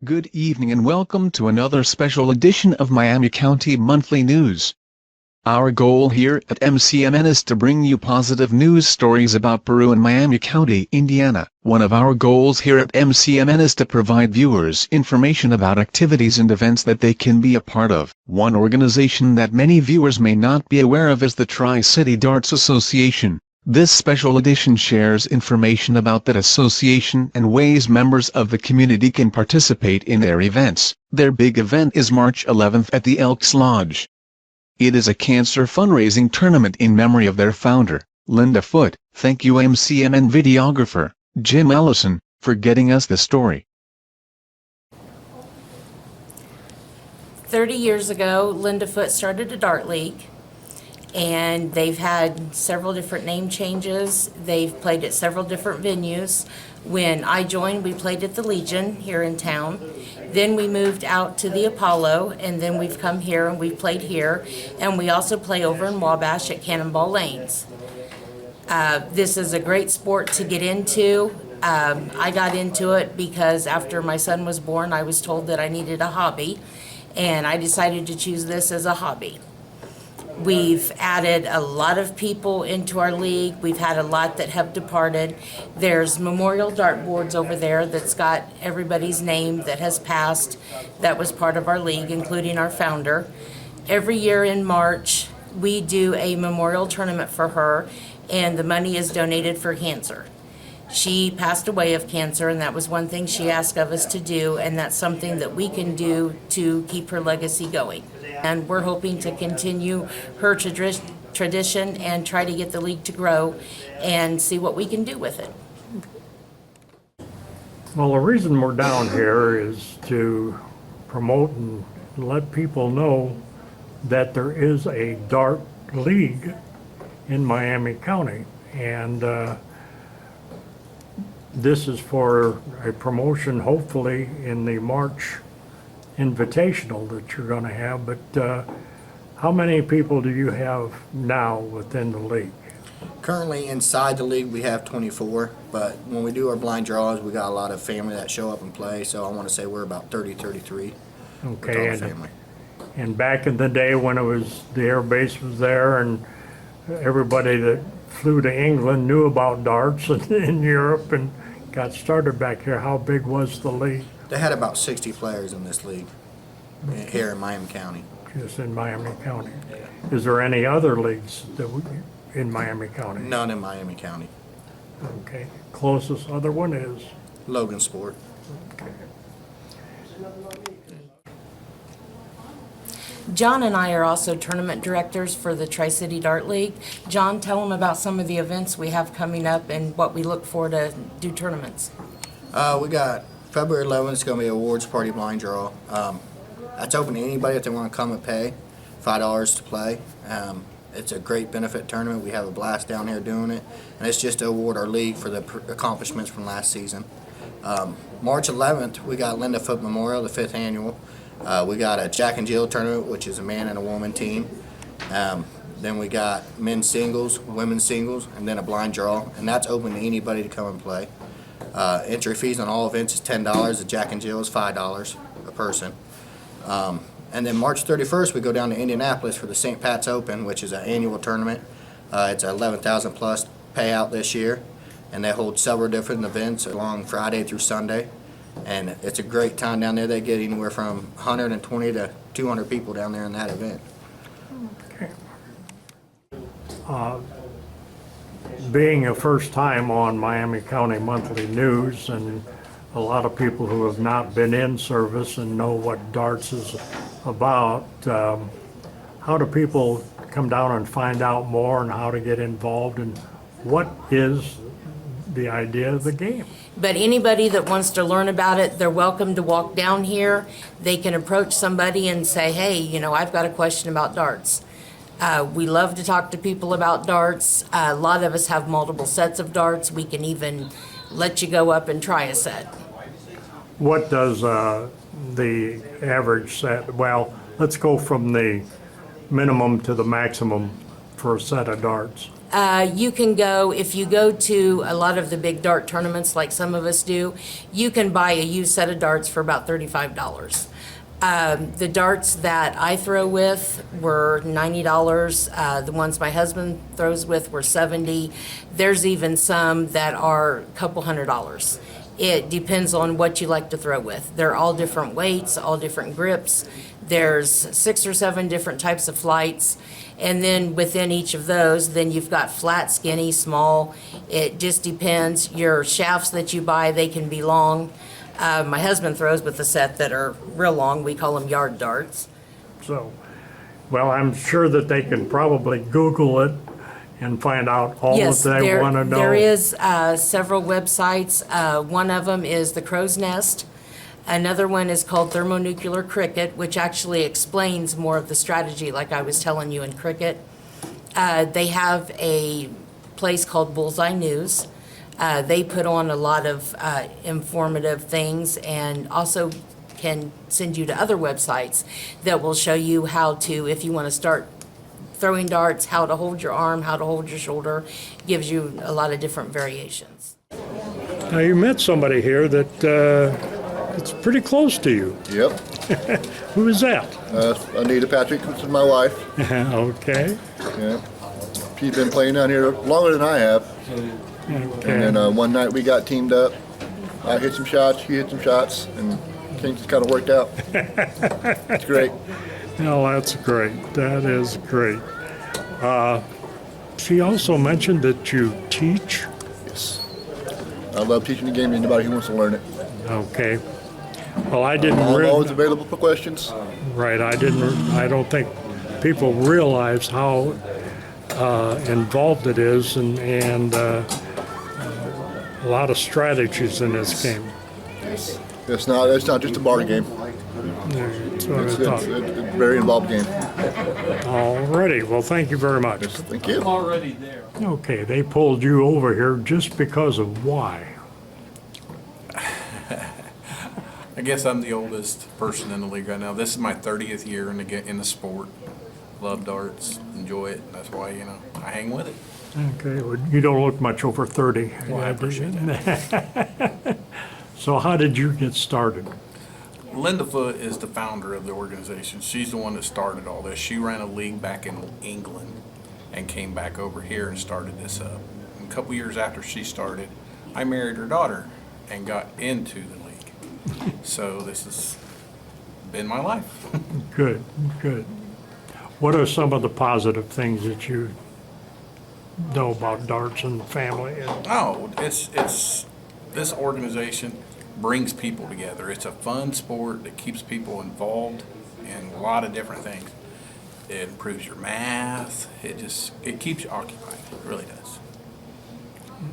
Good evening and welcome to another special edition of Miami County Monthly News. Our goal here at MCMN is to bring you positive news stories about Peru and Miami County, Indiana. One of our goals here at MCMN is to provide viewers information about activities and events that they can be a part of. One organization that many viewers may not be aware of is the Tri-City Darts Association. This special edition shares information about that association and ways members of the community can participate in their events. Their big event is March 11th at the Elks Lodge. It is a cancer fundraising tournament in memory of their founder, Linda Foote. Thank you MCMN videographer, Jim Ellison, for getting us the story. 30 years ago, Linda Foote started a dart league, and they've had several different name changes. They've played at several different venues. When I joined, we played at the Legion here in town. Then we moved out to the Apollo, and then we've come here and we've played here. And we also play over in Wabash at Cannonball Lanes. This is a great sport to get into. I got into it because after my son was born, I was told that I needed a hobby, and I decided to choose this as a hobby. We've added a lot of people into our league. We've had a lot that have departed. There's memorial dartboards over there that's got everybody's name that has passed that was part of our league, including our founder. Every year in March, we do a memorial tournament for her, and the money is donated for cancer. She passed away of cancer, and that was one thing she asked of us to do, and that's something that we can do to keep her legacy going. And we're hoping to continue her tradition and try to get the league to grow and see what we can do with it. Well, the reason we're down here is to promote and let people know that there is a dart league in Miami County. And this is for a promotion, hopefully, in the March Invitational that you're going to have. But how many people do you have now within the league? Currently inside the league we have 24, but when we do our blind draws we got a lot of family that show up and play, so I want to say we're about 33 with all the family. And back in the day when it was, the air base was there and everybody that flew to England knew about darts in Europe and got started back here, how big was the league? They had about 60 players in this league here in Miami County. Just in Miami County. Is there any other leagues that in Miami County? None in Miami County. Okay. Closest other one is? Logan Sport. Okay. John and I are also tournament directors for the Tri-City Dart League. John, tell them about some of the events we have coming up and what we look for to do tournaments. We got February 11th, it's going to be awards party blind draw. That's open to anybody if they want to come and pay $5 to play. It's a great benefit tournament. We have a blast down here doing it, and it's just to award our league for the accomplishments from last season. March 11th, we got Linda Foote Memorial, the 5th annual. We got a Jack and Jill tournament, which is a man and a woman team. Then we got men's singles, women's singles, and then a blind draw, and that's open to anybody to come and play. Entry fees on all events is $10. The Jack and Jill is $5 a person. And then March 31st, we go down to Indianapolis for the St. Pat's Open, which is an annual tournament. It's an 11,000 plus payout this year, and they hold several different events along Friday through Sunday. And it's a great time down there. They get anywhere from 120 to 200 people down there in that event. Okay. Being a first time on Miami County Monthly News, and a lot of people who have not been in service and know what darts is about, how do people come down and find out more and how to get involved, and what is the idea of the game? But anybody that wants to learn about it, they're welcome to walk down here. They can approach somebody and say, hey, I've got a question about darts. We love to talk to people about darts. A lot of us have multiple sets of darts. We can even let you go up and try a set. What does the average set, well, let's go from the minimum to the maximum for a set of darts. You can go, if you go to a lot of the big dart tournaments like some of us do, you can buy a used set of darts for about $35. The darts that I throw with were $90. The ones my husband throws with were $70. There's even some that are a couple $100. It depends on what you like to throw with. They're all different weights, all different grips. There's 6 or 7 different types of flights. And then within each of those, then you've got flat, skinny, small. It just depends. Your shafts that you buy, they can be long. My husband throws with a set that are real long. We call them yard darts. So, well, I'm sure that they can probably Google it and find out all Yes, that they want to know. there is several websites. One of them is the Crow's Nest. Another one is called Thermonuclear Cricket, which actually explains more of the strategy like I was telling you in cricket. They have a place called Bullseye News. They put on a lot of informative things and also can send you to other websites that will show you how to, if you want to start throwing darts, how to hold your arm, how to hold your shoulder, gives you a lot of different variations. Now, you met somebody here that it's pretty close to you. Yep. Who is that? Anita Patrick, this is my wife. Okay. Yeah. She's been playing down here longer than I have. Okay. And then one night we got teamed up. I hit some shots, she hit some shots, and things just kind of worked out. It's great. Well, that's great. That is great. She also mentioned that you teach. Yes. I love teaching the game to anybody who wants to learn it. Okay. Well, I didn't I'm always really. available for questions. Right. I don't think people realize how involved it is, and a lot of strategies in this game. It's not just a bar game. That's what It's I thought. a very involved game. Alrighty. Well, thank you very much. Thank you. Okay, they pulled you over here just because of why? I guess I'm the oldest person in the league right now. This is my 30th year in the sport. Love darts, enjoy it. That's why, I hang with it. Okay, well, you don't look much over 30. Well, I appreciate that. So how did you get started? Linda Foote is the founder of the organization. She's the one that started all this. She ran a league back in England and came back over here and started this up. And a couple years after she started, I married her daughter and got into the league. So this has been my life. Good, good. What are some of the positive things that you know about darts and the family? Oh, it's this organization brings people together. It's a fun sport that keeps people involved in a lot of different things. It improves your math. It keeps you occupied. It really does.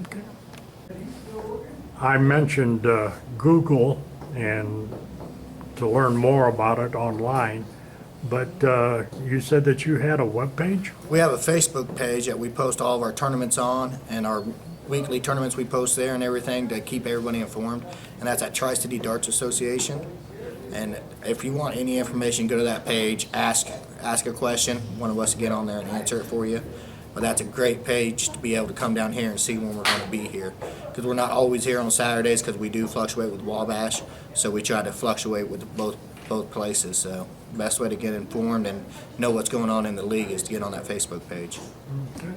Okay. I mentioned Google and to learn more about it online, but you said that you had a webpage? We have a Facebook page that we post all of our tournaments on, and our weekly tournaments we post there and everything to keep everybody informed, and that's at Tri-City Darts Association. And if you want any information, go to that page, ask a question, one of us will get on there and answer it for you. But that's a great page to be able to come down here and see when we're going to be here, because we're not always here on Saturdays because we do fluctuate with Wabash, so we try to fluctuate with both places. So the best way to get informed and know what's going on in the league is to get on that Facebook page. Okay.